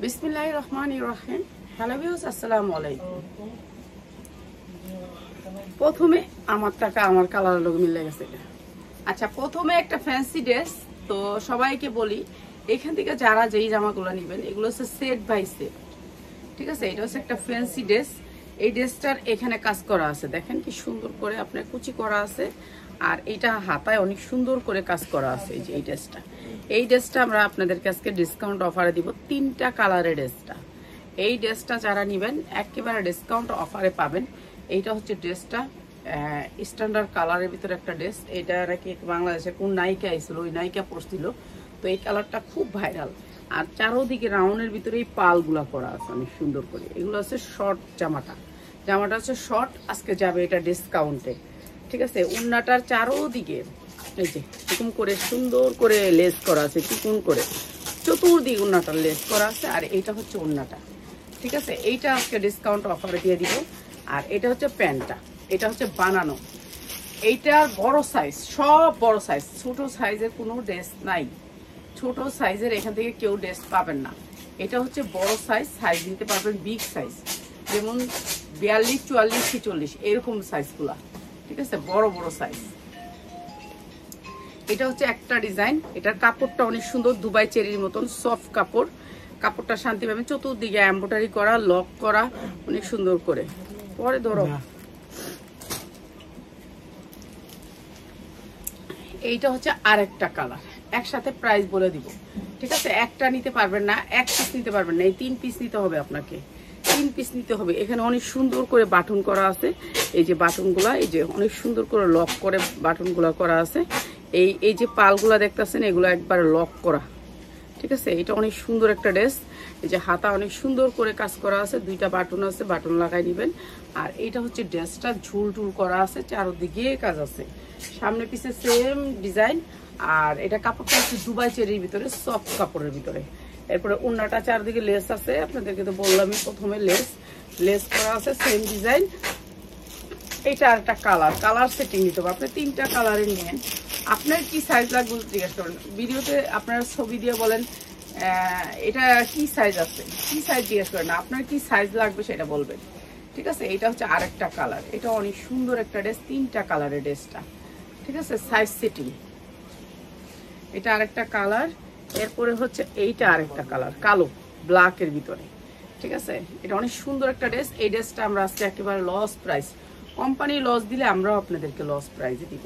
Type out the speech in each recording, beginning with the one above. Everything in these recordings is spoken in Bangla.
বিসমিল্লাহির রহমানির রহিম। হ্যালো ভিউয়ার্স, আসসালামু আলাইকুম। প্রথমে আমার টাকা আমার কালার লোক মিলে গেছে। আচ্ছা, প্রথমে একটা ফ্যান্সি ড্রেস। তো সবাইকে বলি, এখান থেকে যারা যেই জামাগুলো নেবেন এগুলো হচ্ছে সেট বাই সেট, ঠিক আছে। এটা হচ্ছে একটা ফ্যান্সি ড্রেস। এই ড্রেসটার এখানে কাজ করা আছে, দেখেন কি সুন্দর করে আপনার কুচি করা আছে। আর এটা হাতায় অনেক সুন্দর করে কাজ করা আছে। এই যে এই ড্রেসটা আমরা আপনাদেরকে আজকে ডিসকাউন্ট অফারে দিব। 3টা কালারের ড্রেসটা, এই ড্রেসটা যারা নেবেন একেবারে ডিসকাউন্ট অফারে পাবেন। এইটা হচ্ছে ড্রেসটা স্ট্যান্ডার্ড কালারের ভিতরে একটা ড্রেস। এটা নাকি বাংলাদেশে কোন নায়িকা আইছিল, ওই নায়িকা পরছিল। তো এই কালারটা খুব ভাইরাল। আর চারোদিকে রাউন্ডের ভিতরে এই পালগুলা করা আছে অনেক সুন্দর করে। এগুলো আছে শর্ট জামাটা হচ্ছে শর্ট। আজকে যাবে এটা ডিসকাউন্টে, ঠিক আছে। উন্নাটার চারোদিকে এই যে এরকম করে সুন্দর করে লেস করা আছে, চিকুন করে চতুর্দিক উন্নাটার লেস করা আছে। আর এইটা হচ্ছে উন্নাটা, ঠিক আছে। এইটা আজকে ডিসকাউন্ট অফারে দিয়ে দিব। আর এটা হচ্ছে প্যান্টটা, এটা হচ্ছে বানানো। এইটার বড় সাইজ, সব বড় সাইজ, ছোট সাইজের কোনো ড্রেস নাই। ছোট সাইজের এখান থেকে কেউ ড্রেস পাবেন না। এটা হচ্ছে বড় সাইজ নিতে পারবেন, বিগ সাইজ, যেমন 42, 44, 46 এরকম সাইজগুলা, ঠিক আছে, বড় বড় সাইজ। এটা হচ্ছে একটা ডিজাইন। এটার কাপড়টা অনেক সুন্দর, দুবাই চেরির মতন সফট কাপড়। কাপড়টা শান্তি পাবেন, চতুর্দিকে এমব্রয়ডারি করা, লক করা অনেক সুন্দর করে। পরে ধরো এইটা হচ্ছে আরেকটা কালার। একসাথে প্রাইস বলে দিব, ঠিক আছে। একটা নিতে পারবেন না, এক পিস নিতে পারবেন না, এই 3 পিস নিতে হবে আপনাকে। 3 পিস নিতে হবে। এখানে অনেক সুন্দর করে বাটন করা আছে। এই যে বাটনগুলা, এই যে অনেক সুন্দর করে লক করে বাটনগুলা করা আছে। এই যে পালগুলা দেখতেছেন, এগুলো একবারে লক করা, ঠিক আছে। এটা অনেক সুন্দর একটা ড্রেস। এই যে হাতা অনেক সুন্দর করে কাজ করা আছে, 2টা বাটন আছে, বাটন লাগাই দিবেন। আর এটা হচ্ছে ড্রেসটা ঝুল টুল করা আছে, চারদিকে কাজ আছে, সামনে পিছে সেম ডিজাইন। আর এটা কাপড়টা হচ্ছে দুবাই চেরির ভিতরে, সফট কাপড়ের ভিতরে। এরপরে উন্নাটা চারদিকে লেস আছে, আপনাদেরকে তো বললামই প্রথমে লেস করা আছে, সেম ডিজাইন। এটা একটা কালার সেটিং নিতে হবে। আপনি 3টা কালারে নিয়েন। আপনার কি সাইজ লাগবে জিজ্ঞেস করেন ভিডিওতে, আপনারা ছবি দিয়ে বলেন এটা কি সাইজ আছে, কি সাইজ জিজ্ঞেস করেন, আপনার কি সাইজ লাগবে সেটা বলবেন, ঠিক আছে। এটা হচ্ছে আরেকটা কালার। এটা অনেক সুন্দর একটা ড্রেস, 3টা কালারের ড্রেসটা, ঠিক আছে, সাইজ সেটিং। এটা আরেকটা কালার। এরপরে হচ্ছে এইটা আরেকটা কালার, কালো ব্ল্যাকের ভিতরে, ঠিক আছে। এটা অনেক সুন্দর একটা ড্রেস। এই ড্রেসটা আমরা আজকে একেবারে লস প্রাইস, কোম্পানি লস দিলে আমরাও আপনাদেরকে লস প্রাইসে দিব।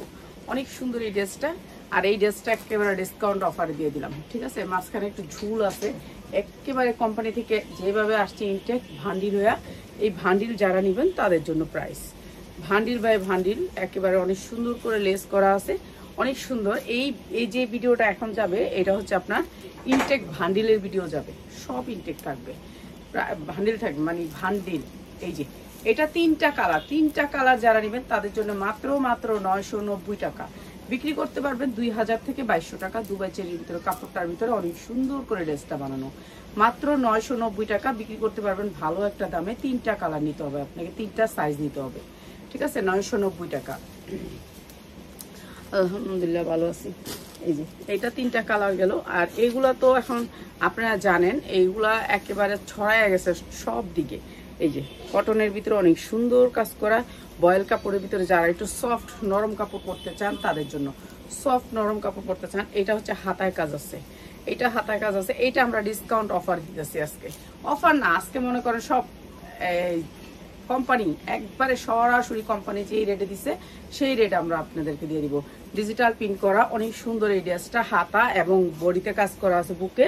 অনেক সুন্দর এই ড্রেসটা। আর এই ড্রেসটা একেবারে ডিসকাউন্ট অফারে দিয়ে দিলাম, ঠিক আছে। মাঝখানে একটু ঝুল আছে, একেবারে কোম্পানি থেকে যেভাবে আসছে ইনটেক ভান্ডিল হইয়া। এই ভান্ডিল যারা নেবেন তাদের জন্য প্রাইস ভান্ডিল বাই ভান্ডিল, একেবারে অনেক সুন্দর করে লেস করা আছে, অনেক সুন্দর। এই যে ভিডিওটা এখন যাবে, এটা হচ্ছে আপনার ইনটেক ভান্ডিলের ভিডিও যাবে, সব ইনটেক থাকবে, ভান্ডিল থাকবে, মানে ভান্ডিল। এই যে এটা 3টা কালার যারা নেবেন তাদের জন্য মাত্র 990 টাকা বিক্রি করতে পারবেন। 2000 থেকে 2200 টাকা দুবাই চেরির ভিতরে, কাপড়টার ভিতরে অনেক সুন্দর করে ড্রেসটা বানানো। মাত্র 990 টাকা বিক্রি করতে পারবেন ভালো একটা দামে। 3টা কালার নিতে হবে আপনাকে, 3টা সাইজ নিতে হবে, ঠিক আছে। 990 টাকা। আলহামদুলিল্লাহ ভালো আছি। এই যে এইটা 3টা কালার গেল। আর এইগুলা তো এখন আপনারা জানেন, এইগুলা একেবারে ছড়ায় গেছে সব দিকে। এই যে কটনের ভিতরে অনেক সুন্দর কাজ করা, বয়েল কাপড়ের ভিতরে যারা একটু সফট নরম কাপড় পরতে চান তাদের জন্য, সফট নরম কাপড় পরতে চান। এটা হচ্ছে হাতায় কাজ আছে, এটা হাতায় কাজ আছে। এইটা আমরা ডিসকাউন্ট অফার দিতেছি আজকে। অফার না, আজকে মনে করেন সব কোম্পানি একবারে সরাসরি কোম্পানি যেই রেটে দিছে সেই রেট আমরা আপনাদেরকে দিয়ে দিব। ডিজিটাল প্রিন্ট করা অনেক সুন্দর এই ড্রেসটা, হাতা এবং বডিতে কাজ করা আছে বুকে।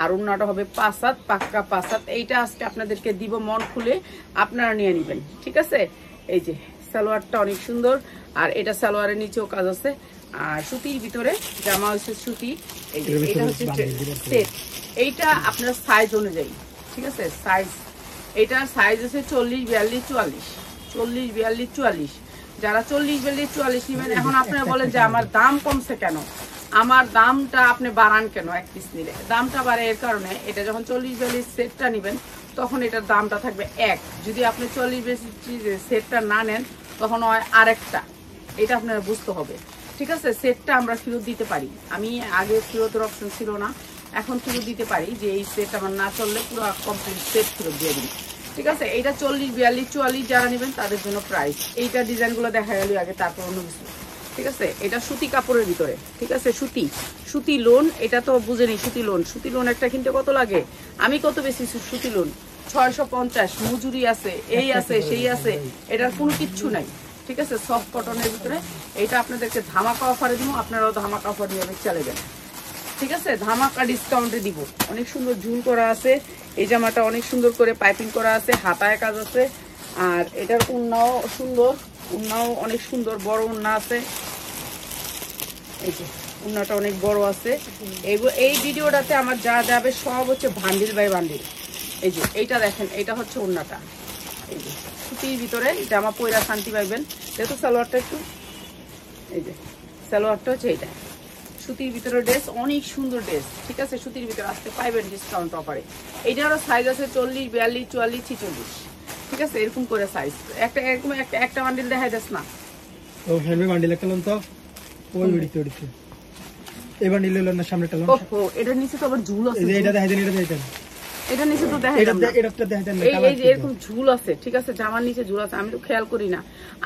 আর ওন্নাটা হবে 5 হাত, পাক্কা 5 হাত। এইটা আজকে আপনাদেরকে দিব, মন খুলে আপনারা নিয়ে নেবেন, ঠিক আছে। এই যে সালোয়ারটা অনেক সুন্দর। আর এটা সালোয়ারের নিচেও কাজ আছে। আর সুতির ভিতরে জামা হচ্ছে সুতি। এই যে এটা হচ্ছে সেট। এইটা আপনার সাইজ অনুযায়ী, ঠিক আছে, সাইজ। এটার সাইজ আছে 40, 42, 44, 40, 42, 44। যারা 40, 42, 44 নেবেন, এখন আপনারা বলেন যে আমার দাম কমছে কেন, আমার দামটা আপনি বাড়ান কেন। এক পিস নিলে দামটা বাড়ে এর কারণে, এটা যখন 40, 42 সেটটা নেবেন তখন এটার দামটা থাকবে 1। যদি আপনি 40, 42 সেটটা না নেন তখন হয় আরেকটা। এটা আপনারা বুঝতে হবে, ঠিক আছে। সেটটা আমরা ফেরত দিতে পারি। আমি আগে ফেরতের অপশন ছিল না, এখন ফেরত দিতে পারি, যে এই সেট আমার না চললে পুরো কমপ্লিট সেট ফেরত দিয়ে দিই। ঠিক আছে, এইটা 40, 42, 44 যারা নেবেন তাদের জন্য প্রাইস। এইটা ডিজাইনগুলো দেখা গেল আগে, তারপর অন্য কিছু। ঠিক আছে, এটা সুতি কাপড়ের ভিতরে। ঠিক আছে, সুতি লোন, এটা তো বুঝেনি সুতি লোন একটা কিনতে কত লাগে, আমি কত বেশি সুতি লোন 650, মজুরি আছে, এই আছে সেই আছে, এটার কোনো কিচ্ছু নাই। ঠিক আছে, সফট কটনের ভিতরে এটা আপনাদেরকে ধামাকা অফারে দিব, আপনারাও ধামাকা অফার নিয়ে চলে যান। ঠিক আছে, ধামাকা ডিসকাউন্টে দিব। অনেক সুন্দর ঝুল করা আছে, এই জামাটা অনেক সুন্দর করে পাইপিং করা আছে, হাতায় কাজ আছে, আর এটার উন্নাও সুন্দর, উন্নাও অনেক সুন্দর, বড় উন্না আছে। এই যে উন্নাটা অনেক বড় আছে। এই ভিডিওটাতে আমার যা যাবে সব হচ্ছে বান্ডিল বাই বান্ডিল। এই যে এইটা দেখেন, এটা হচ্ছে উন্নাটা, এই যে সুতির ভিতরে জামা পয়রা শান্তি পাইবেন। যেহেতু সালোয়ারটা একটু, এই যে সালোয়ারটা হচ্ছে এইটা সুতির ভিতরে ড্রেস, অনেক সুন্দর ড্রেস। ঠিক আছে, সুতির ভিতরে আসতে পাইবেন ডিসকাউন্ট অফারে। এইটারও সাইজ আছে 40, 42, 44, 46। ঠিক আছে, এরকম করে সাইজ। এরকম একটা বান্ডিল দেখাই দেস না, ও হেভি বান্ডিল একটা লন তো ওই ভিডিওতে এই বান্ডিল লন না সামনেটা লন। ওহো, এটার নিচে তো আবার ঝুল আছে, এটা দেখাই দেন, এটা দেখাই দেন, এটা নিচে তো দেখাই দেন, এটা দেখাই দেন, এই যে এরকম ঝুল আছে। ঠিক আছে, জামার নিচে ঝুল আছে, আমি তো খেয়াল করি না,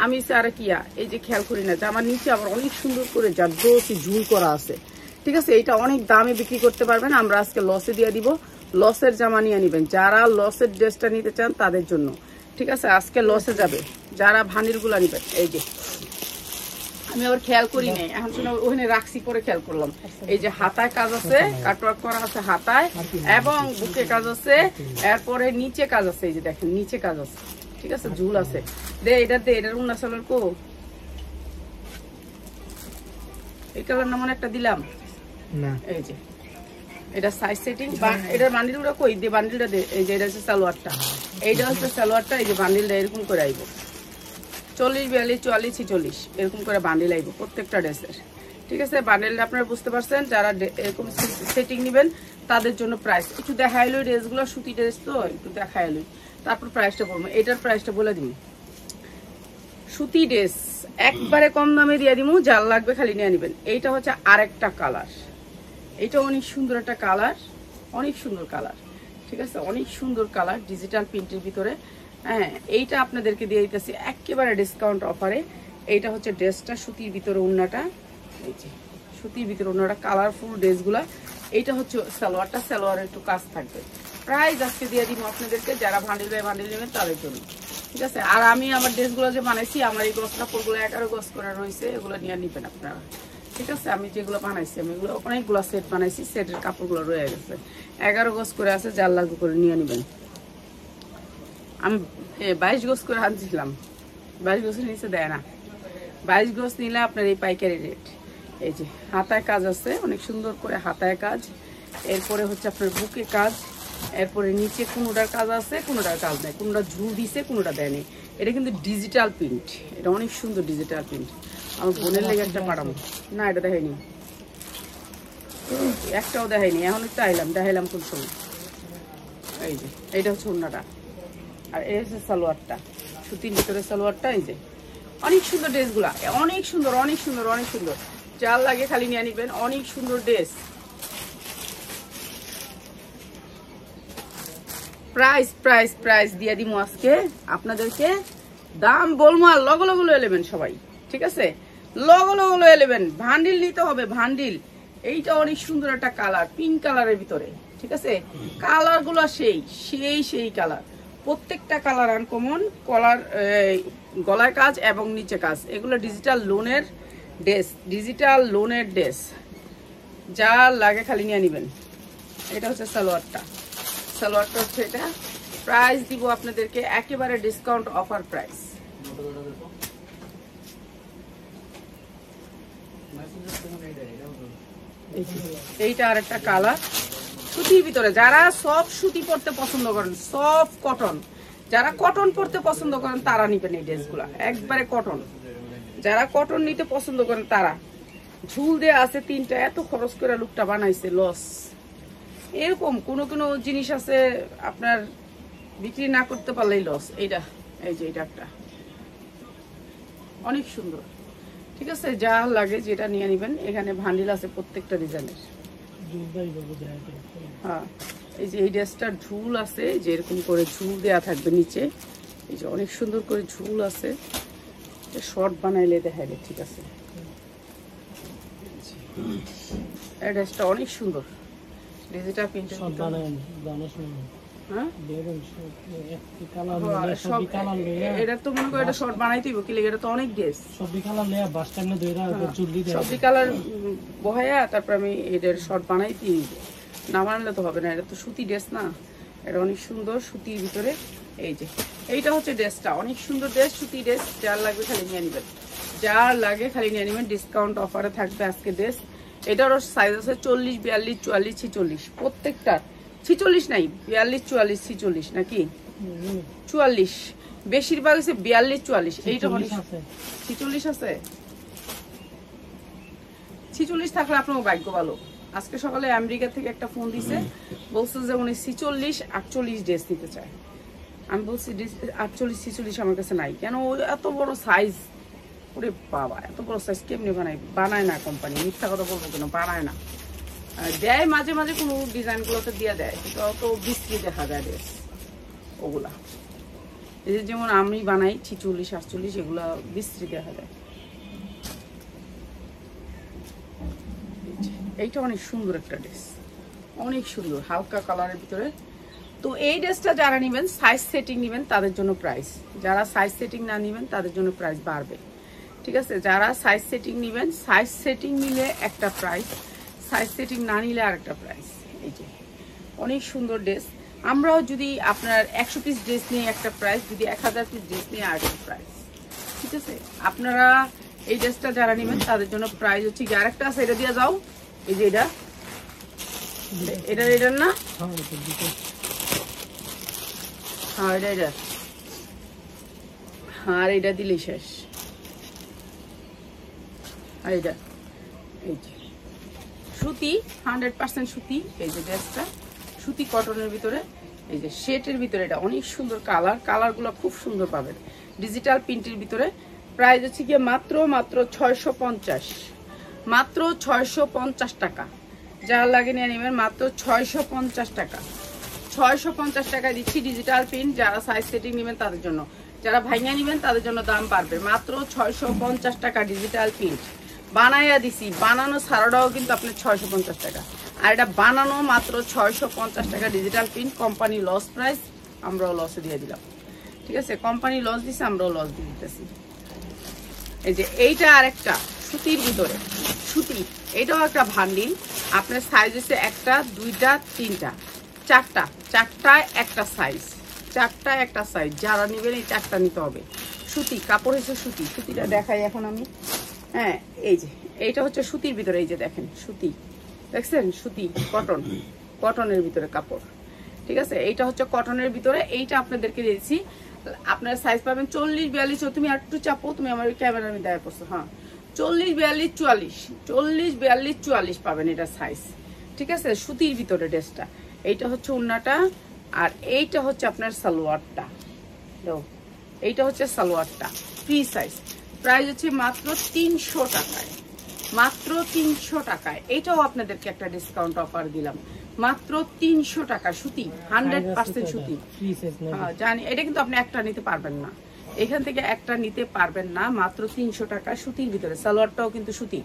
আমি আর কিয়া এই যে খেয়াল করি না, জামার নিচে আবার অনেক সুন্দর করে জাদ্দোসি ঝুল করা আছে। ঠিক আছে, এটা অনেক দামে বিক্রি করতে পারবেন, আমরা আজকে লসে দিয়ে দিব। লসের জামা নিয়ে নিবেন, যারা লসের ড্রেসটা নিতে চান তাদের জন্য। ঠিক আছে, আজকে লসে যাবে যারা ভানির গুলা নিবেন। এই যে আমি আবার খেয়াল করি নাই, এখন শুনে ওখানে রাখছি, পরে খেয়াল করলাম। এই যে হাতায় কাজ আছে, কাটওয়ার্ক করা আছে হাতায়, এবং বুকে কাজ আছে, এরপরে নিচে কাজ আছে, এই যে দেখেন নিচে কাজ আছে। ঠিক আছে, ঝুল আছে। এটার উন্না সালোয়ার কো, এই কালার না মনে একটা দিলাম না। এই যে এটা সাইজ সেটিং, এটার বান্ডিলটা কই দে, বান্ডিলটা দে। এই যে এটা হচ্ছে সালোয়ারটা, এইটা হচ্ছে সালোয়ারটা। এই যে বান্ডিলটা এরকম করে আইব 40, 42, 44, 46 এরকম করে বান্ডিল আইব প্রত্যেকটা ড্রেসের। ঠিক আছে, বান্ডিলটা আপনারা বুঝতে পারছেন, যারা এরকম সেটিং নেবেন তাদের জন্য প্রাইস একটু দেখাইলো। ড্রেসগুলো সুতি ড্রেস তো একটু দেখাইলো, তারপর প্রাইসটা বলবো। এটার প্রাইসটা বলে দিন, সুতি ড্রেস একবারে কম দামে দিয়ে দিব, যার লাগবে খালি নিয়ে নেবেন। এইটা হচ্ছে আরেকটা কালার, এটা অনেক সুন্দর একটা কালার, অনেক সুন্দর কালার। ঠিক আছে, অনেক সুন্দর কালার, ডিজিটাল প্রিন্টের ভিতরে। হ্যাঁ, এইটা আপনাদেরকে দিয়ে দিতেছি একেবারে ডিসকাউন্ট অফারে। এইটা হচ্ছে ড্রেসটা, সুতির ভিতরে উন্নাটা, এই যে সুতির ভিতরে উন্নাটা, কালারফুল ড্রেসগুলা। এইটা হচ্ছে সালোয়ারটা, সালোয়ারের একটু কাজ থাকবে। প্রাইস আজকে দিয়ে দিব আপনাদেরকে, যারা ভান্ডিল বাই ভান্ডিল নেবেন তাদের জন্য। ঠিক আছে, আর আমি আমার ড্রেসগুলো যে বানাইছি, আমার এই গস কাপড়গুলো 11 গজ করে রয়েছে, এগুলো নিয়ে নিবেন আপনারা। ঠিক আছে, আমি যেগুলো বানাইছি, আমি এগুলো অনেকগুলো সেট বানাইছি, সেটের কাপড়গুলো রয়ে গেছে, 11 গজ করে আছে, যার লাগবে করে নিয়ে নেবেন। আমি 22 গজ করে আনছিলাম, 22 গজের নিচে দেয় না, 22 গজ নিলে আপনার এই পাইকারি রেট। এই যে হাতায় কাজ আছে, অনেক সুন্দর করে হাতায় কাজ, এরপরে হচ্ছে আপনার বুকে কাজ, এরপরে নিচে কোনোটার কাজ আছে, কোনোটার কাজ নেই, কোনোটা ঝুল দিছে, কোনোটা দেয়নি। এটা কিন্তু ডিজিটাল প্রিন্ট, এটা অনেক সুন্দর ডিজিটাল প্রিন্ট। আমার বোনের লেগে একটা পাঠাবো না, এটা দেখাইনি, একটাও দেখাইনি, এখন একটু দেখাইলাম কোন সময়। এই যে এইটা হচ্ছে ওড়নাটা, আর এই হচ্ছে সালোয়ারটা, সুতির ভিতরে সালোয়ারটা। এই যে অনেক সুন্দর ড্রেসগুলা, অনেক সুন্দর, অনেক সুন্দর, অনেক সুন্দর, যার লাগে খালি নিয়ে নিবেন। অনেক সুন্দর ড্রেস। প্রাইস প্রাইস প্রাইস দিয়ে দিব আজকে আপনাদেরকে, দাম বলবো আর লগো লগো লয়ে নেবেন সবাই। ঠিক আছে, লগো লগো লয়ে নেবেন, ভান্ডিল নিতে হবে ভান্ডিল। এইটা অনেক সুন্দর একটা কালার, পিঙ্ক কালারের ভিতরে। ঠিক আছে, কালার গুলো সেই কালার, প্রত্যেকটা কালার আনকমন। কলার গলায় কাজ এবং নিচে কাজ, এগুলো ডিজিটাল লোনের ড্রেস, ডিজিটাল লোনের ড্রেস, যা লাগে খালি নিয়ে নেবেন। এটা হচ্ছে সালোয়ারটা, সালোয়ারটা হচ্ছে এটা। প্রাইস দিব আপনাদেরকে একেবারে ডিসকাউন্ট অফার প্রাইস। এইটা আর একটা কালার, সুতির ভিতরে। যারা সব সুতি পরতে পছন্দ করেন, সব কটন, যারা কটন পরতে পছন্দ করেন তারা নিবেন এই ড্রেসগুলা, একবারে কটন। যারা কটন নিতে পছন্দ করেন তারা। ঝুল দিয়ে আছে 3টা, এত খরচ করে লুকটা বানাইছে, লস। এরকম কোনো কোনো জিনিস আছে আপনার বিক্রি না করতে পারলেই লস। এইটা, এই যে এটা একটা অনেক সুন্দর। ঠিক আছে, যা লাগে যেটা নিয়ে নিবেন। এখানে ভান্ডিল আছে প্রত্যেকটা ডিজাইনের। হ্যাঁ, এই যে এই ড্রেসটার ঝুল আছে, যে এরকম করে ঝুল দেওয়া থাকবে নিচে, এই যে অনেক সুন্দর করে ঝুল আছে, শর্ট বানাইলে দেখাইলে ঠিক আছে। এই ড্রেসটা অনেক সুন্দর, ডিজিটাল প্রিন্টের এটা তো মনে করো এটা শর্ট বানাইতে হইব, কি লাগে এটা তো অনেক ড্রেস সবজি কালার বহায়া তারপর আমি এটার শর্ট বানাইতে হইব, না বানালে তো হবে না, এটা তো সুতি ড্রেস না, এটা অনেক সুন্দর সুতির ভিতরে। এই যে এইটা হচ্ছে ড্রেসটা, অনেক সুন্দর ড্রেস, সুতি ড্রেস, যার লাগবে খালি নিয়ে নেবেন, যার লাগে খালি নিয়ে নেবেন, ডিসকাউন্ট অফারে থাকবে আজকে ড্রেস। এটারও সাইজ আছে 40, 42, 44, 46, প্রত্যেকটা 46 নাই, 42, 44, 46 নাকি 44, বেশিরভাগ হচ্ছে 42, 44, এইটা 46 আছে। 46 থাকলে আপনার ভাগ্য ভালো। আজকে সকালে আমেরিকা থেকে একটা ফোন দিছে, বলছে যে উনি 46, 48 ড্রেস নিতে চায়। আমি বলছি 48, 46 আমার কাছে নাই, কেন এত বড় সাইজ, ওরে বাবা এত বড় সাইজ কেমনি বানায় না কোম্পানি, মিথ্যা কথা বলবো কেন, বানায় না, দেয় মাঝে মাঝে কোনো ডিজাইনগুলোতে দিয়ে দেয়, কিন্তু অত বিশ্রী দেখা যায় ড্রেস ওগুলা। এই যে যেমন আমি বানাই 46, 48, এগুলা বিশ্রী দেখা যায়। এইটা অনেক সুন্দর একটা ড্রেস, অনেক সুন্দর হালকা কালারের ভিতরে। তো এই ড্রেসটা যারা নেবেন সাইজ সেটিং নেবেন তাদের জন্য প্রাইস, যারা সাইজ সেটিং না নেবেন তাদের জন্য প্রাইস বাড়বে, ঠিক আছে। যারা সাইজ সেটিং নেবেন, সাইজ সেটিং নিলে একটা প্রাইস, সাইজ সেটিং না নিলে আরেকটা প্রাইস। এই যে অনেক সুন্দর ড্রেস, আমরাও যদি আপনার 100 পিস ড্রেস নিয়ে একটা প্রাইস, যদি 1000 পিস ড্রেস নিয়ে আরেকটা প্রাইস, ঠিক আছে। আপনারা এই ড্রেসটা যারা নেবেন তাদের জন্য প্রাইস হচ্ছে কি, আরেকটা আছে এটা দিয়ে যাও, এই যে এটার না, হ্যাঁ এটা, হ্যাঁ এটা দিলেই শেষ। আর এটা এই যে সুতি, 100% সুতি, এই যে ড্রেসটা সুতি কটনের ভিতরে, এই যে শেটের ভিতরে, এটা অনেক সুন্দর কালারগুলো খুব সুন্দর পাবেন, ডিজিটাল প্রিন্টের ভিতরে। প্রাইস হচ্ছে গিয়ে মাত্র 650, মাত্র 650 টাকা, যার লাগে নিয়ে নেবেন মাত্র 650 টাকা, 650 টাকায় দিচ্ছি ডিজিটাল প্রিন্ট। যারা সাইজ সেটিং নেবেন তাদের জন্য, যারা ভাইঙা নেবেন তাদের জন্য দাম পারবে মাত্র 650 টাকা ডিজিটাল প্রিন্ট। বানাইয়া দিছি, বানানো ছাড়াটাও কিন্তু আপনার 650 টাকা, আর এটা বানানো মাত্র 650 টাকা digital print. Company loss price, আমরাও লসে দিয়ে দিলাম, ঠিক আছে। কোম্পানি লস দিচ্ছে, আমরাও লস দিয়ে দিতেছি। এই যে এইটা আরেকটা সুতির ভিতরে, সুতি, এটাও একটা ভান্ডিল, আপনার সাইজ হচ্ছে 1টা 2টা 3টা 4টায় একটা সাইজ, 4টায় একটা সাইজ, যারা নেবেন এই 4টা নিতে হবে। সুতি কাপড় হচ্ছে সুতি, সুতিটা দেখাই এখন আমি। হ্যাঁ এই যে এইটা হচ্ছে সুতির ভিতরে, এই যে দেখেন সুতি, দেখছেন সুতি কটনের ভিতরে কাপড়, ঠিক আছে। এইটা হচ্ছে কটনের ভিতরে, এইটা আপনাদেরকে দিয়েছি, আপনার সাইজ পাবেন 40, 42, তুমি একটু চাপো, তুমি আমার ক্যামেরা আমি দেখা করছো, হ্যাঁ 40, 42, 44, 40, 42, 44 পাবেন এটা সাইজ, ঠিক আছে। সুতির ভিতরে ড্রেসটা, এইটা হচ্ছে ওড়নাটা, আর এইটা হচ্ছে আপনার সালোয়ারটা, এইটা হচ্ছে সালোয়ারটা ফ্রি সাইজ। প্রাইস হচ্ছে মাত্র 300 টাকায়, মাত্র 300 টাকায়। এটাও আপনাদেরকে একটা ডিসকাউন্ট অফার দিলাম, মাত্র 300 টাকা, সুতি 100% সুতি। জানি এটা কিন্তু আপনি একটা নিতে পারবেন না, এখান থেকে একটা নিতে পারবেন না, মাত্র 300 টাকা সুতির ভিতরে। সালোয়ারটাও কিন্তু সুতি,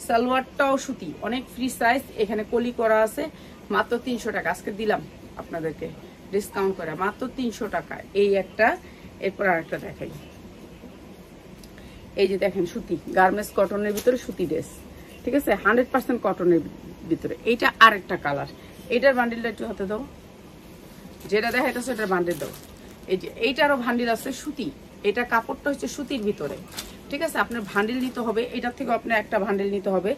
সালোয়ারটাও সুতি, অনেক ফ্রি সাইজ, এখানে কলি করা আছে, মাত্র 300 টাকা আজকে দিলাম আপনাদেরকে ডিসকাউন্ট করে, মাত্র 300 টাকা। এই একটা, এরপর আরেকটা দেখাই, এই যে দেখেন সুতি গার্মেন্টস কটনের ভিতরে সুতি ড্রেস, ঠিক আছে, 100% কটনের ভিতরে। এইটা আরেকটা কালার, এটার বান্ডিলটা একটু হাতে দাও, যেটা দেখা এটা সেটার বান্ডিল দাও। এই যে এইটারও ভান্ডিল আছে সুতি, এটা কাপড়টা হচ্ছে সুতির ভিতরে, ঠিক আছে। আপনার ভান্ডিল নিতে হবে, এটার থেকে আপনার একটা ভান্ডিল নিতে হবে।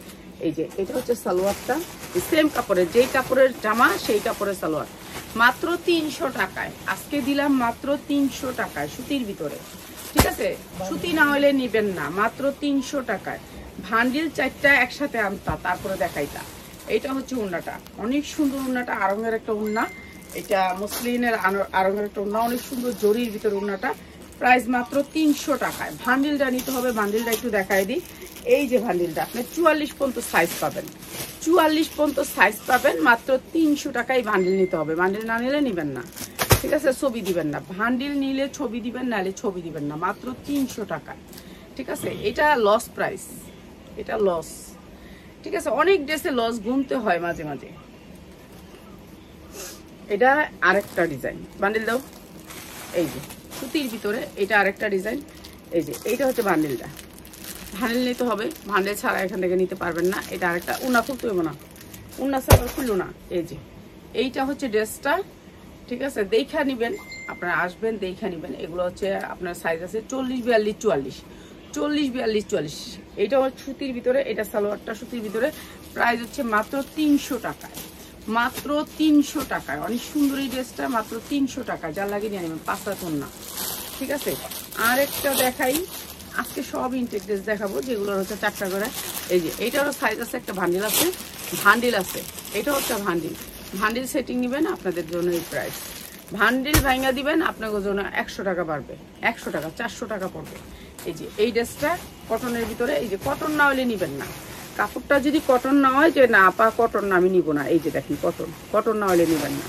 এই যে এটা হচ্ছে সালোয়ারটা, সেম কাপড়ের, যেই কাপড়ের জামা সেই কাপড়ের সালোয়ার, মাত্র 300 টাকায় আজকে দিলাম, মাত্র 300 টাকায় সুতির ভিতরে, ঠিক আছে। সুতি না হলে নিবেন না, মাত্র 300 টাকায়। ভান্ডিল 4টা একসাথে আনতা, তারপরে দেখাইতা। এইটা হচ্ছে ওড়নাটা, অনেক সুন্দর ওড়নাটা, আরঙের একটা ওড়না, এটা মসলিনের আরঙের একটা ওড়না, অনেক সুন্দর জরির ভিতরে ওড়নাটা। প্রাইস মাত্র 300 টাকায়। ভান্ডিলটা নিতে হবে, ভান্ডিলটা একটু দেখাই দিই। এই যে ভান্ডিলটা আপনি 44 পর্যন্ত সাইজ পাবেন, 44 পর্যন্ত সাইজ পাবেন, মাত্র 300 টাকায় ভান্ডিল নিতে হবে। ভান্ডিল না নিলে নিবেন না, ঠিক আছে, ছবি দিবেন না। ভান্ডিল নিলে ছবি দিবেন, নাহলে ছবি দিবেন না, মাত্র 300 টাকায়, ঠিক আছে। এটা লস প্রাইস, এটা লস, ঠিক আছে। অনেক ড্রেসে লস গুনতে হয় মাঝে মাঝে। এটা আরেকটা ডিজাইন, বান্ডিল দাও। এই যে সুতির ভিতরে এটা আরেকটা ডিজাইন। এই যে এইটা হচ্ছে বান্ডিলটা, ভান্ডিল নিতে হবে, ভান্ডিল ছাড়া এখান থেকে নিতে পারবেন না। এটা আরেকটা, উন্না খুলতে হবে না, উন্না ছাড়া খুললো না। এই যে এইটা হচ্ছে ড্রেসটা, ঠিক আছে। দেখা নিবেন, আপনারা আসবেন দেখা নিবেন। এগুলো হচ্ছে আপনার সাইজ আছে 40, 42, 44, 40, 42, 44। এইটা হচ্ছে সুতির ভিতরে, এটা সালোয়ারটা সুতির ভিতরে। প্রাইস হচ্ছে মাত্র 300 টাকায়, মাত্র 300 টাকায়। অনেক সুন্দর এই ড্রেসটা, মাত্র 300 টাকা। যা লাগে নিয়ে নেবেন, 5 হাত না, ঠিক আছে। আরেকটা দেখাই, আজকে সব ইনটেক ড্রেস দেখাবো যেগুলো হচ্ছে 4টা করে। এই যে এইটারও সাইজ আছে, একটা ভান্ডিল আছে, ভান্ডিল আছে, এটাও একটা ভান্ডিল। ভান্ডিল সেটিং নেবেন, আপনাদের জন্য এই প্রাইস। ভান্ডিল ভাঙা দিবেন, আপনার জন্য 100 টাকা বাড়বে, 100 টাকা, 400 টাকা পড়বে। এই যে এই ড্রেসটা কটনের ভিতরে। এই যে কটন না হলে নিবেন না, কাপড়টা যদি কটন না হয়, যে না আপা কটন না আমি নিব না, এই যে দেখেন কটন, কটন না হলে নিবেন না।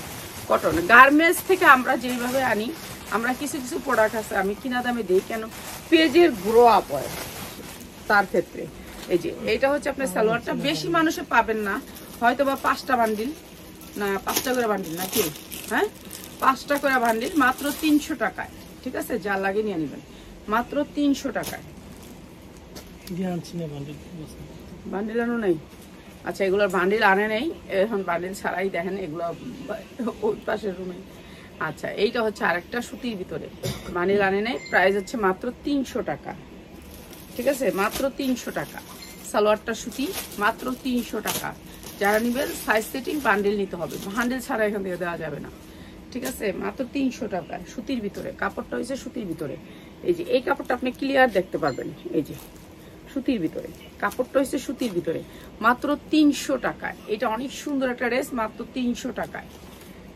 কটন গার্মেন্টস থেকে আমরা যেভাবে আনি, আমরা কিছু কিছু প্রোডাক্ট আছে আমি কিনা দামে দিই, কেন পেজের গ্রো আপ হয় তার ক্ষেত্রে। এই যে এইটা হচ্ছে আপনার সালোয়ারটা, বেশি মানুষে পাবেন না, হয়তো বা 5টা বান্ডিল না, 5টা করে বান্ডিল না কি, হ্যাঁ 5টা করে বান্ডিল, মাত্র 300 টাকায়, ঠিক আছে। যা লাগে নিয়ে নেবেন, মাত্র 300 টাকায়। বান্ডিল আনো নেই, আচ্ছা এগুলোর বান্ডিল আনে নেই, এখন বান্ডিল ছাড়াই দেখেন এগুলো ওই পাশের রুমে। আচ্ছা এইটা হচ্ছে আরেকটা সুতির ভিতরে, বান্ডিল আনে নেই। প্রাইস হচ্ছে মাত্র 300 টাকা, ঠিক আছে, মাত্র 300 টাকা। সালোয়ারটা সুতি, মাত্র 300 টাকা। যারা নিবেন সাইজ সেটিং বান্ডিল নিতে হবে, বান্ডিল ছাড়া এখান থেকে দেওয়া যাবে না, ঠিক আছে। মাত্র 300 টাকা সুতির ভিতরে, কাপড়টা হয়েছে সুতির ভিতরে। এই যে এই কাপড়টা আপনি ক্লিয়ার দেখতে পারবেন, এই যে সুতির ভিতরে, কাপড়টা হচ্ছে সুতির ভিতরে, মাত্র 300 টাকায়। এটা অনেক সুন্দর একটা ড্রেস, মাত্র 300 টাকায়।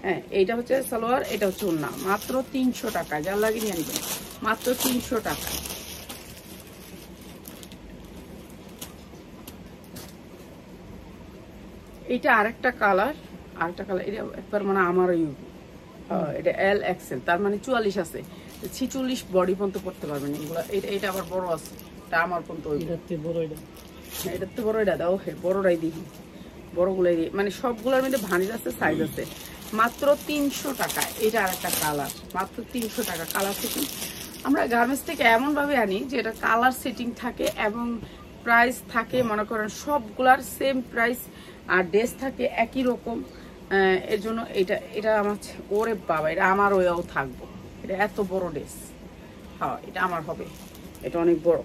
হ্যাঁ এইটা হচ্ছে সালোয়ার, এটা হচ্ছে ওড়না, মাত্র 300 টাকা। যা লাগে নিয়ে নেবেন, মাত্র 300 টাকা। এটা আরেকটা কালার, আরেকটা কালার, এটা একবার মানে আমার ওই এটা LXL, তার মানে 44 আছে, 46 বডি পর্যন্ত পড়তে পারবেন এগুলো। এটা আবার বড় আছে, এটা আমার পর্যন্ত এটার তো বড়, এটা দাও, বড়টাই দিই, বড়গুলাই দিই, মানে সবগুলোর মধ্যে ভানিজ আছে, সাইজ আছে। মাত্র 300 টাকা। এটা আরেকটা কালার, মাত্র 300 টাকা। কালার সেটিং আমরা গার্মেন্টস থেকে এমনভাবে আনি যে এটা কালার সেটিং থাকে এবং প্রাইস থাকে, মনে করেন সবগুলার সেম প্রাইস, আর ড্রেস থাকে একই রকম। এর জন্য এটা আমার, ওরে বাবা এটা আমার ওয়াও থাকবো, এটা এত বড় ড্রেস, হ্যাঁ এটা আমার হবে, এটা অনেক বড়,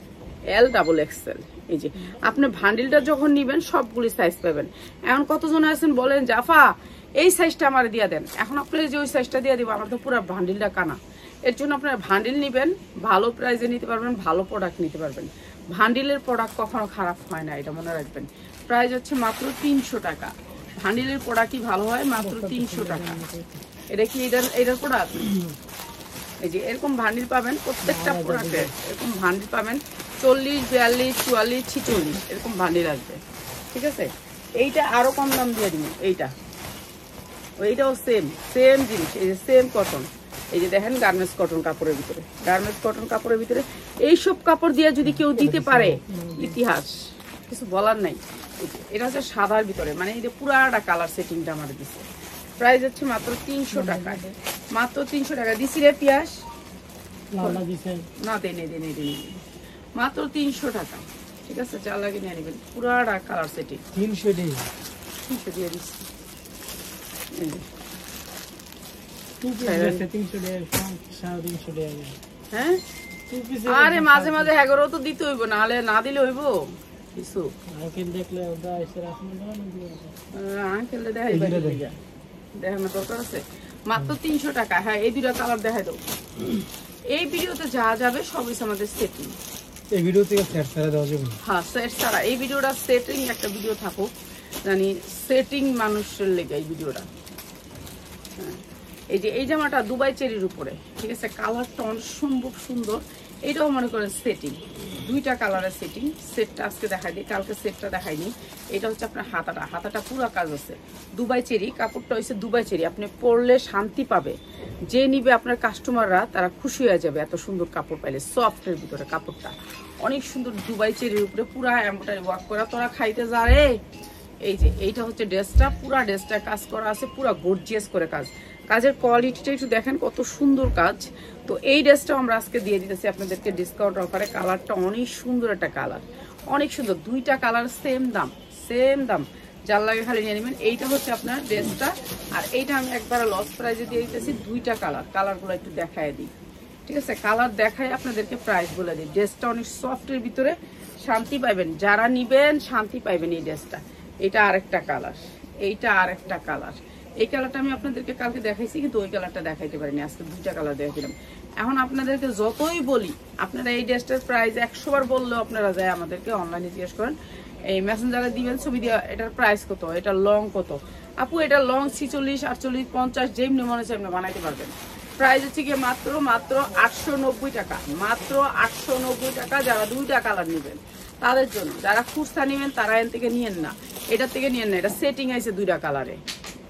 L XXL। এই যে আপনি ভান্ডিলটা যখন নিবেন সবগুলি সাইজ পাবেন। এখন কতজন আছেন বলেন জাফা এই সাইজটা আমার দিয়ে দেন, এখন আপনার যে ওই সাইজটা দিয়ে দিব, আমার তো পুরো ভান্ডিলটা কানা। এর জন্য আপনারা ভান্ডিল নিবেন, ভালো প্রাইসে নিতে পারবেন, ভালো প্রোডাক্ট নিতে পারবেন। ভান্ডিলের প্রোডাক্ট কখনো খারাপ হয় না, এটা মনে রাখবেন। প্রাইস হচ্ছে মাত্র 300 টাকা। ভান্ডিলের প্রোডাক্টই ভালো হয়, মাত্র 300 টাকা। এটা কি এটার প্রোডাক্ট? এই যে এরকম ভান্ডিল পাবেন প্রত্যেকটা প্রোডাক্টে, এরকম ভান্ডিল পাবেন 40, 42, 44, 46 এরকম ভান্ডিল আসবে, ঠিক আছে। এইটা আরো কম দাম দিয়ে দিন, এইটাও সেম জিনিস, এই যে সেম কটন। এই যে দেখেন গার্মেন্টস কটন কাপড়ের ভিতরে, গার্মেন্টস কটন কাপড়ের ভিতরে এইসব কাপড় দিয়ে যদি কেউ দিতে পারে, ইতিহাস কিছু বলার নাই। এটা হচ্ছে সাদার ভিতরে, মানে এই যে পুরাটা কালার সেটিংটা আমার দিচ্ছে। প্রাইস হচ্ছে মাত্র 300 টাকা, মাত্র 300 টাকা। দিছি রে পিয়াস না, দেনে মাত্র 300 টাকা, ঠিক আছে। যা লাগে নিয়ে নেবেন, পুরাটা কালার সেটিং 300 দিয়ে দিচ্ছি। হ্যাঁ আরে মাঝে মাঝে 11 তো দিতে হইব, নাহলে না দিলে হইব কিছু। আঙ্কেল দেখানোর দরকার আছে। মাত্র 300 টাকা। হ্যাঁ এই দুটা কালার দেখাই দাও। এই ভিডিওতে যা যাবে সবই আমাদের সেটিং। এই ভিডিও থেকে সেট ছাড়া দেওয়া যাবে? হ্যাঁ সেট ছাড়া। এই ভিডিওটা সেটিং একটা ভিডিও থাকুক, জানি সেটিং মানুষের লেগে এই ভিডিওটা। এই যে এই জামাটা দুবাই চেরির উপরে, ঠিক আছে, কালারটা অসম্ভব সুন্দর। এটাও মনে করেন সেটিং, দুইটা কালারের সেটিং। সেটটা আজকে দেখাই দিই, কালকে সেটটা দেখাইনি। এটা হচ্ছে আপনার হাতাটা পুরো কাজ আছে দুবাই চেরি, কাপড়টা হচ্ছে দুবাই চেরি। আপনি পরলে শান্তি পাবে, যে নিবে আপনার কাস্টমাররা তারা খুশি হয়ে যাবে। এত সুন্দর কাপড় পাইলে, সফটের ভিতরে কাপড়টা অনেক সুন্দর, দুবাই চেরির উপরে পুরা এমব্রয়ডারি ওয়ার্ক করা। তোরা খাইতে যা রে। এই যে এইটা হচ্ছে ড্রেসটা, পুরা ড্রেসটা কাজ করা আছে, পুরা গর্জিয়াস করে কাজ। কাজের কোয়ালিটিটা একটু দেখেন কত সুন্দর কাজ। তো এই ড্রেসটাও আমরা আজকে দিয়ে দিতেছি আপনাদেরকে ডিসকাউন্ট অফারে। কালারটা অনেক সুন্দর একটা কালার, অনেক সুন্দর, দুইটা কালার সেম দাম, যার লাগে খালি নিয়ে নেবেন। এইটা হচ্ছে আপনার ড্রেসটা, আর এইটা আমি একবার লস প্রাইজে দিয়ে দিতেছি। দুইটা কালারগুলো একটু দেখায় দিই, ঠিক আছে, কালার দেখায় আপনাদেরকে প্রাইস বলে দিই। ড্রেসটা অনেক সফটের ভিতরে, শান্তি পাইবেন, যারা নিবেন শান্তি পাইবেন। এই ড্রেসটা, এটা আরেকটা কালার, এইটা আরেকটা কালার। এই কালারটা আমি আপনাদেরকে কালকে দেখাইছি, কিন্তু ওই কালারটা দেখাইতে পারিনি, আজকে দুইটা কালার দেখাইছিলাম। এখন আপনাদেরকে যতই বলি, আপনারা এই ড্রেসটার প্রাইস 100 বার বললেও আপনারা যায় আমাদেরকে অনলাইনে জিজ্ঞেস করেন, এই মেসেঞ্জারে দিবেন ছবি দিয়ে, এটার প্রাইস কত, এটা লং কত। আপু এটা লং 46, 48, 50 যেমনি মনে হচ্ছে আপনি বানাইতে পারবেন। প্রাইস হচ্ছে গিয়ে মাত্র 890 টাকা, মাত্র 890 টাকা। যারা দুইটা কালার নেবেন তাদের জন্য, যারা খুচরা নেবেন তারা এর থেকে নিয়েন না, এটার থেকে নিয়েন না। এটা সেটিং আছে দুইটা কালারে,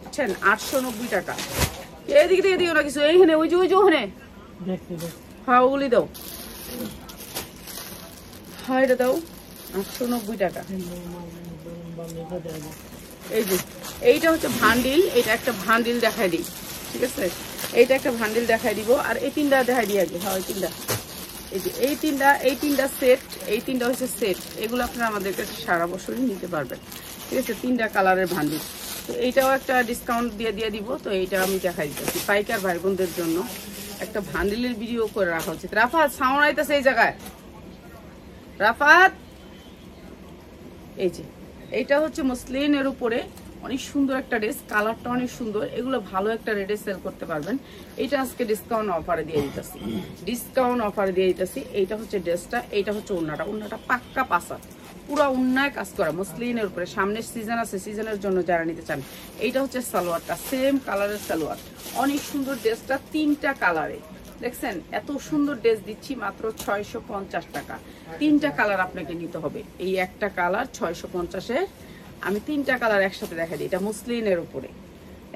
বুঝছেন, 890 টাকা। এদিকে থেকে দিও না কিছু, এইখানে ওই যে ওখানে, হ্যাঁ ওগুলি দাও, হ্যাঁ এটা দাও, 890 টাকা। এই যে এইটা হচ্ছে ভান্ডিল, এটা একটা ভান্ডিল দেখাই দিই, ঠিক আছে, এইটা একটা ভান্ডিল দেখাই দিব। আর এই তিনটা দেখাই দিই আগে, হ্যাঁ ওই তিনটা, এই যে এই তিনটা সেট, এই তিনটা হচ্ছে সেট। এগুলো আপনারা আমাদের কাছে সারা বছরই নিতে পারবেন, ঠিক আছে, তিনটা কালারের ভান্ডিল। তো এইটাও একটা ডিসকাউন্ট দিয়ে দিব। তো এইটা আমি দেখাই দিচ্ছি পাইকার ভাই বোনদের জন্য, একটা ভান্ডিলের ভিডিও করে রাখা উচিত। রাফাত সাউন্ড আইতেছে এই জায়গায়, রাফাত। এই যে এইটা হচ্ছে মসলিনের উপরে অনেক সুন্দর একটা ড্রেস, কালারটা অনেক সুন্দর। এগুলো ভালো একটা রেটে সেল করতে পারবেন। এটা আজকে ডিসকাউন্ট অফারে দিয়ে দিতেছি, এইটা হচ্ছে ড্রেসটা, এইটা হচ্ছে ওড়নাটা পাক্কা পাসা, পুরো উন্নয় কাজ করা মসলিনের উপরে। সামনের সিজন আছে, সিজনের জন্য যারা নিতে চান। এইটা হচ্ছে সালোয়ারটা, সেম কালারের সালোয়ার, অনেক সুন্দর ড্রেসটা, তিনটা কালারে। দেখছেন এত সুন্দর ড্রেস দিচ্ছি মাত্র 650 টাকা। তিনটা কালার আপনাকে নিতে হবে, এই একটা কালার 650-এ। আমি তিনটা কালার একসাথে দেখাই দিই। এটা মুসলিনের উপরে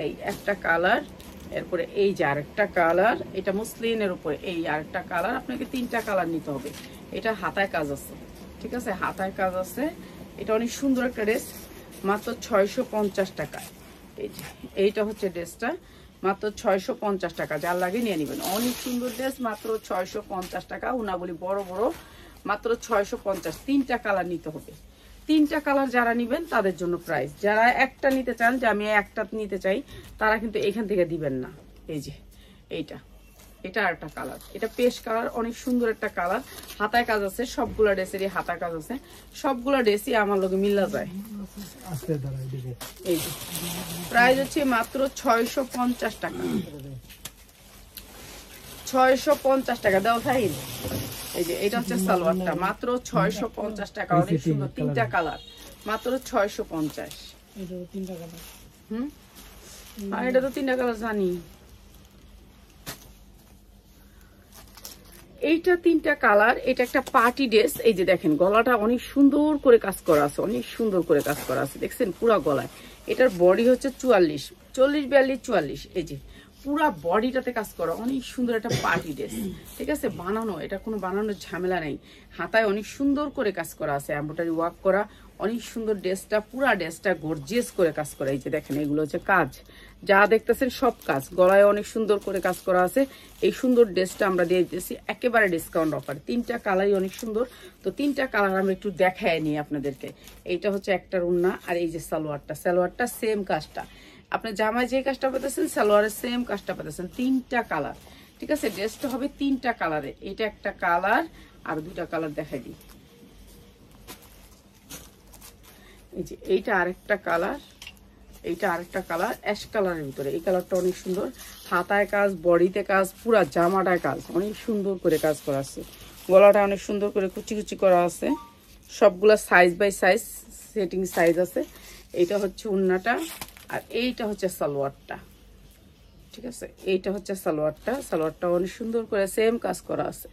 এই একটা কালার, এরপরে এই যে আরেকটা কালার, এটা মুসলিনের উপরে এই আরেকটা কালার। আপনাকে তিনটা কালার নিতে হবে। এটা হাতায় কাজ আছে, ঠিক আছে, হাতায় কাজ আছে। এটা অনেক সুন্দর একটা ড্রেস, মাত্র 650 টাকা। এই যে এইটা হচ্ছে ড্রেসটা, মাত্র 650 টাকা। যার লাগে নিয়ে নেবেন, অনেক সুন্দর ড্রেস, মাত্র 650 টাকা। উনাগুলি বড় বড়, মাত্র 650। তিনটা কালার নিতে হবে, তিনটা কালার যারা নিবেন তাদের জন্য প্রাইস। যারা একটা নিতে চান, যে আমি একটা নিতে চাই, তারা কিন্তু এখান থেকে দিবেন না। এই যে এটা আরেকটা কালার, এটা পেস্ট কালার, অনেক সুন্দর একটা কালার। হাতায় কাজ আছে, সবগুলা ড্রেসেরই হাতায় কাজ আছে, সবগুলা ড্রেসই আমার লোকে মিলা যায়। এই যে প্রাইস হচ্ছে মাত্র 650 টাকা, 650 টাকা। দাও ভাই, এই যে এটা হচ্ছে সালোয়ারটা, মাত্র 650 টাকা। অনেক সুন্দর, তিনটা কালার, মাত্র 650। আর এটা তো তিনটা কালার জানি। এইটা তিনটা কালার, এটা একটা পার্টি ড্রেস। এই যে দেখেন গলাটা অনেক সুন্দর করে কাজ করা আছে, অনেক সুন্দর করে কাজ করা আছে, দেখছেন পুরা গলায়। এটার বডি হচ্ছে 44, 40, 42, 44। এই যে পুরা বডিটাতে কাজ করা, অনেক সুন্দর একটা পার্টি ড্রেস, ঠিক আছে, বানানো, এটা কোনো বানানোর ঝামেলা নেই। হাতায় অনেক সুন্দর করে কাজ করা আছে, এমব্রয়ডারি ওয়ার্ক করা, অনেক সুন্দর ড্রেসটা, পুরা ড্রেসটা গর্জিয়াস করে কাজ করা। এই যে দেখেন এগুলো হচ্ছে কাজ, যা দেখতেছেন সব কাজ। গলায় অনেক সুন্দর করে কাজ করা আছে। এই সুন্দর ড্রেসটা আমরা দিয়ে দিতেছি একেবারে ডিসকাউন্ট অফার। তিনটা কালারই অনেক সুন্দর। তো তিনটা কালার আমরা একটু দেখায় নিই আপনাদেরকে। এইটা হচ্ছে একটা ওড়না, আর এই যে সালোয়ারটা সেম কাজটা। আপনার জামায় যে কাজটা পেতেছেন, সালোয়ারের সেম কাজটা পেতেছেন। তিনটা কালার, ঠিক আছে, ড্রেসটা হবে তিনটা কালারে। এটা একটা কালার, আর দুটা কালার দেখাই দিই। এই যে এইটা আরেকটা কালার, এইটা আরেকটা কালার, অ্যাশ কালারের ভিতরে। এই কালারটা অনেক সুন্দর, হাতায় কাজ, বডিতে কাজ, পুরা জামাটায় কাজ, অনেক সুন্দর করে কাজ করা আছে। গলাটা অনেক সুন্দর করে কুচি কুচি করা আছে, সবগুলা size by size setting size আছে। এইটা হচ্ছে ওড়নাটা, আর এইটা হচ্ছে সালোয়ারটা। ঠিক আছে, এইটা হচ্ছে সালোয়ারটা। সালোয়ারটা অনেক সুন্দর করে সেম কাজ করা আছে,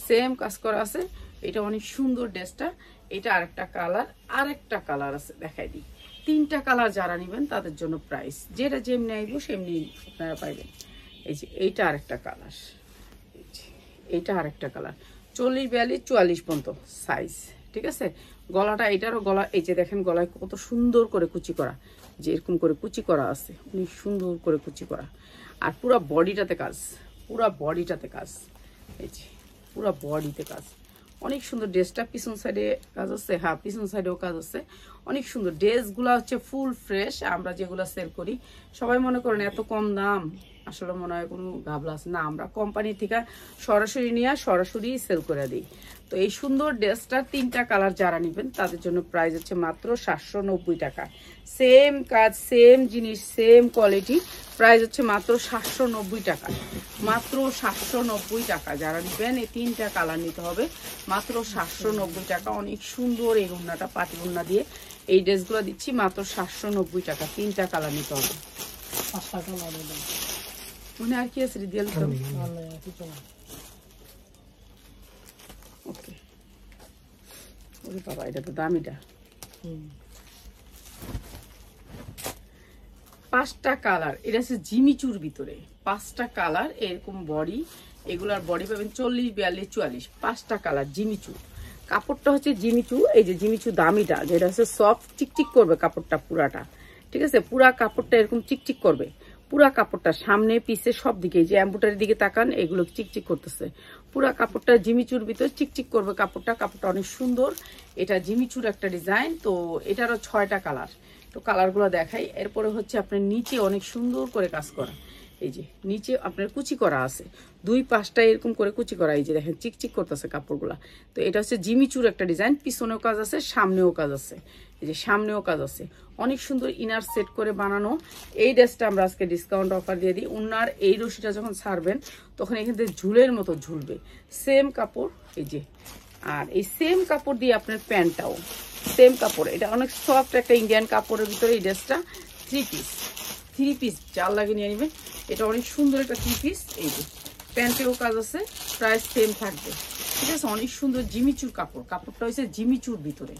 সেম কাজ করা আছে। এটা অনেক সুন্দর ড্রেসটা। এটা আরেকটা কালার আছে, দেখাই দিই। 3টা কালার যারা নেবেন তাদের জন্য প্রাইস যেটা যেমনি আইব সেমনি আপনারা পাইবেন। এই যে এইটা আরেকটা কালার, এইটা আরেকটা কালার, 40, 42, 44 পর্যন্ত সাইজ। ঠিক আছে, গলাটা, এটারও গলা, এই যে দেখেন গলায় কত সুন্দর করে কুচি করা, যে এরকম করে কুচি করা আছে, অনেক সুন্দর করে কুচি করা। আর পুরো বডিটাতে কাজ, পুরো বডিটাতে কাজ, এই যে পুরো বডিতে কাজ, অনেক সুন্দর। ড্রেসটা পিছন সাইডে কাজ আছে, হ্যাঁ পিছন সাইডেও কাজ আছে, অনেক সুন্দর। ড্রেসগুলা হচ্ছে ফুল ফ্রেশ। আমরা যেগুলো সেল করি সবাই মনে করেন এত কম দাম, আসলে মনে হয় কোনো ঘাবলা আছে না। আমরা কোম্পানি থেকে সরাসরি নিয়ে সরাসরি সেল করে দিই। তো এই সুন্দর ড্রেসটা 3টা কালার যারা নেবেন তাদের জন্য প্রাইস হচ্ছে মাত্র 790 টাকা। সেম কাজ, সেম জিনিস, সেম কোয়ালিটি, প্রাইস হচ্ছে মাত্র 790 টাকা, মাত্র 790 টাকা। যারা নেবেন এই 3টা কালার নিতে হবে, মাত্র 790 টাকা। অনেক সুন্দর এই ওড়নাটা, পাটি ওড়না দিয়ে এই ড্রেসগুলো দিচ্ছি মাত্র 790 টাকা। 3টা কালার নিতে হবে। মানে আর কি আছে রিদিয়াল? ওকে, ওরে বাবা, এটা তো দামিটা। 5টা কালার, এটা হচ্ছে জিমিচুর ভিতরে 5টা কালার, এরকম বডি। এগুলার বডি পাবেন 40, 42, 44, 5টা কালার জিমিচু। কাপড়টা হচ্ছে জিমিচু, এই যে জিমিচু দামিটা, যেটা হচ্ছে সফট চিকচিক করবে কাপড়টা পুরাটা। ঠিক আছে, পুরা কাপড়টা এরকম চিকচিক করবে, পুরা কাপড়টা সামনে পিছে সব দিকে, যে এম্ব্রয়ডারির দিকে তাকান, এগুলো চিকচিক করতেছে। পুরা কাপড়টা জিমিচুর ভিতর চিকচিক করবে কাপড়টা। কাপড়টা অনেক সুন্দর, এটা জিমিচুর একটা ডিজাইন। তো এটারও 6টা কালার, তো কালারগুলো দেখাই। এরপরে হচ্ছে আপনার নিচে অনেক সুন্দর করে কাজ করা, এই যে নিচে আপনার কুচি করা আছে, 2 পাশটা এরকম করে কুচি করা, এই যে দেখেন চিকচিক করতেছে কাপড়গুলা। তো এটা হচ্ছে জিমিচুর একটা ডিজাইন, পিছনেও কাজ আছে, সামনেও কাজ আছে, এই যে সামনেও কাজ আছে। অনেক সুন্দর ইনার সেট করে বানানো এই ড্রেসটা আমরা আজকে ডিসকাউন্ট অফার দিয়ে দিই। উনার এই রশিটা যখন ছাড়বেন তখন এখান থেকে ঝুলের মতো ঝুলবে, সেম কাপড়, এই যে। আর এই সেম কাপড় দিয়ে আপনার প্যান্টটাও সেম কাপড়। এটা অনেক সফট একটা ইন্ডিয়ান কাপড়ের ভিতরে এই ড্রেসটা। 3 পিস জাল লাগিয়ে নিয়ে নেবেন। এটা অনেক সুন্দর একটা 3 পিস, এই যে প্যান্টেও কাজ আছে, প্রাইস সেম থাকবে। ঠিক আছে, অনেক সুন্দর জিমিচুর কাপড়, কাপড়টা হচ্ছে জিমিচুর ভিতরে।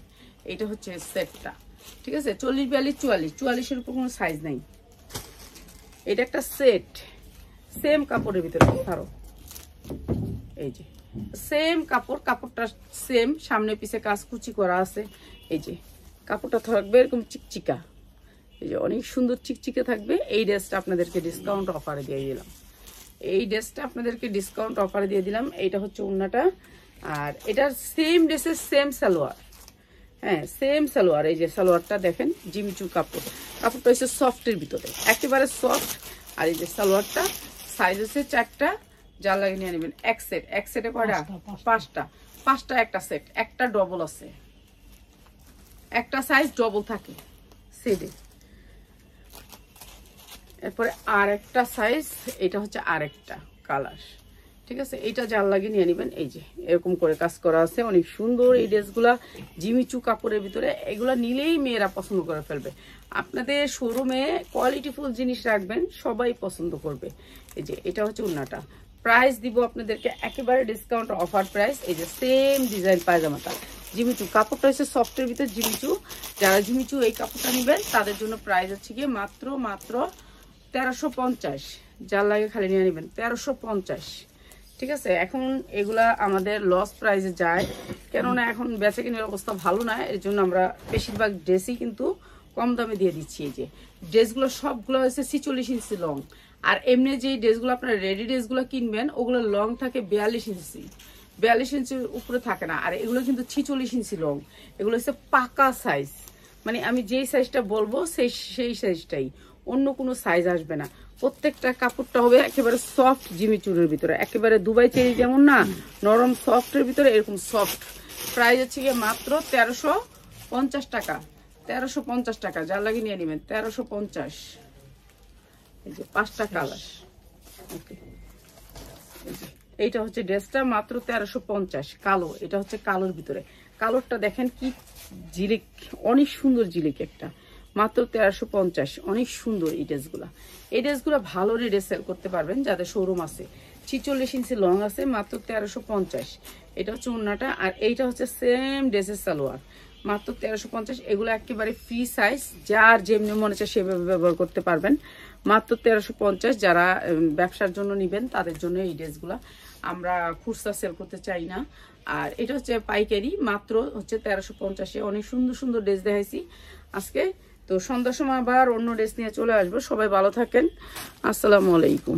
এটা হচ্ছে সেটটা। ঠিক আছে, 40, 42, 44, 44-এর উপর কোনো সাইজ নাই। এটা একটা সেট, সেম কাপড়ের ভিতরে, ধরো এই যে সেম কাপড়, কাপড়টা সেম, সামনে পিছে কাজ কুচি করা আছে। এই যে কাপড়টা থাকবে এরকম চিকচিকা, এই যে অনেক সুন্দর চিকচিকে থাকবে। এই ড্রেসটা আপনাদেরকে ডিসকাউন্ট অফারে দিয়ে দিলাম, এই ড্রেসটা আপনাদেরকে ডিসকাউন্ট অফারে দিয়ে দিলাম। এইটা হচ্ছে ওড়নাটা, আর এটার সেম ড্রেসের সেম সালোয়ার, হ্যাঁ সেম সালোয়ার। এই যে সালোয়ারটা দেখেন জিমিচুর কাপড়, কাপড়টা হচ্ছে সফটের ভিতরে, একেবারে সফট। আর এই যে সালোয়ারটা সাইজ হচ্ছে 4টা, যা লাগে নিয়ে নেবেন। এক সেটে কয়টা? 5টা একটা সেট, একটা ডবল আছে, একটা সাইজ ডবল থাকে সেটে। এরপরে আর একটা সাইজ, এটা হচ্ছে আরেকটা কালার। ঠিক আছে, এইটা জাল লাগিয়ে নিয়ে নেবেন। এই যে এরকম করে কাজ করা আছে, অনেক সুন্দর এই ড্রেসগুলা জিমিচু কাপড়ের ভিতরে। এগুলা নিলেই মেয়েরা পছন্দ করে ফেলবে। আপনাদের শোরুমে কোয়ালিটিফুল জিনিস রাখবেন, সবাই পছন্দ করবে। এই যে এটা হচ্ছে ওড়নাটা, প্রাইস দিব আপনাদেরকে একেবারে ডিসকাউন্ট অফার প্রাইস। এই যে সেম ডিজাইন পায়জামাটা জিমিচু, কাপড়টা হচ্ছে সফটের ভিতর জিমিচু। যারা জিমিচু এই কাপড়টা নেবেন তাদের জন্য প্রাইস হচ্ছে গিয়ে মাত্র 1350। যার লাগে খালি নিয়ে নেবেন 1350। ঠিক আছে, এখন এগুলা আমাদের লস প্রাইসে যায়, কেননা এখন বেচা কেনার অবস্থা ভালো না। এর জন্য আমরা বেশিরভাগ ড্রেসই কিন্তু কম দামে দিয়ে দিচ্ছি। এই যে ড্রেসগুলো সবগুলো হচ্ছে 46 ইঞ্চি লং। আর এমনি যে ড্রেসগুলো আপনারা রেডি ড্রেসগুলো কিনবেন ওগুলো লং থাকে 42 ইঞ্চি, 42 ইঞ্চির উপরে থাকে না। আর এগুলো কিন্তু 46 ইঞ্চি লং। এগুলো হচ্ছে পাকা সাইজ, মানে আমি যেই সাইজটা বলবো সেই সাইজটাই, অন্য কোনো সাইজ আসবে না। প্রত্যেকটা কাপড়টা হবে একেবারে সফট জিমিচুরের ভিতরে, একেবারে দুবাই চেরি যেমন না নরম সফটের ভিতরে, এরকম সফট। প্রাইস হচ্ছে গিয়ে মাত্র 1350 টাকা, 1350 টাকা। যার লাগে নিয়ে নেবেন 1350। এই যে 5টা কালার, ওকে। এইটা হচ্ছে ড্রেসটা মাত্র 1350, কালো। এটা হচ্ছে কালোর ভিতরে, কালোরটা দেখেন কি জিলিক, অনেক সুন্দর জিলিক একটা, মাত্র 1350। অনেক সুন্দর এই ড্রেসগুলা। এই ড্রেসগুলো ভালো রেটে সেল করতে পারবেন যাদের শোরুম আছে। 46 ইঞ্চি লং আছে, মাত্র 1350। এটা হচ্ছে ওড়নাটা, আর এইটা হচ্ছে সেম ড্রেসের সালোয়ার, মাত্র 1350। এগুলো একেবারে ফ্রি সাইজ, যার যেমনি মনে চায় সেভাবে ব্যবহার করতে পারবেন। মাত্র 1350। যারা ব্যবসার জন্য নেবেন তাদের জন্য এই ড্রেসগুলা, আমরা খুচরা সেল করতে চাই না। আর এটা হচ্ছে পাইকারি, মাত্র হচ্ছে 1350। অনেক সুন্দর সুন্দর ড্রেস দেখাইছি আজকে। তো সন্ধ্যার সময় আবার অন্য ড্রেস নিয়ে চলে আসবো। সবাই ভালো থাকেন, আসসালামু আলাইকুম।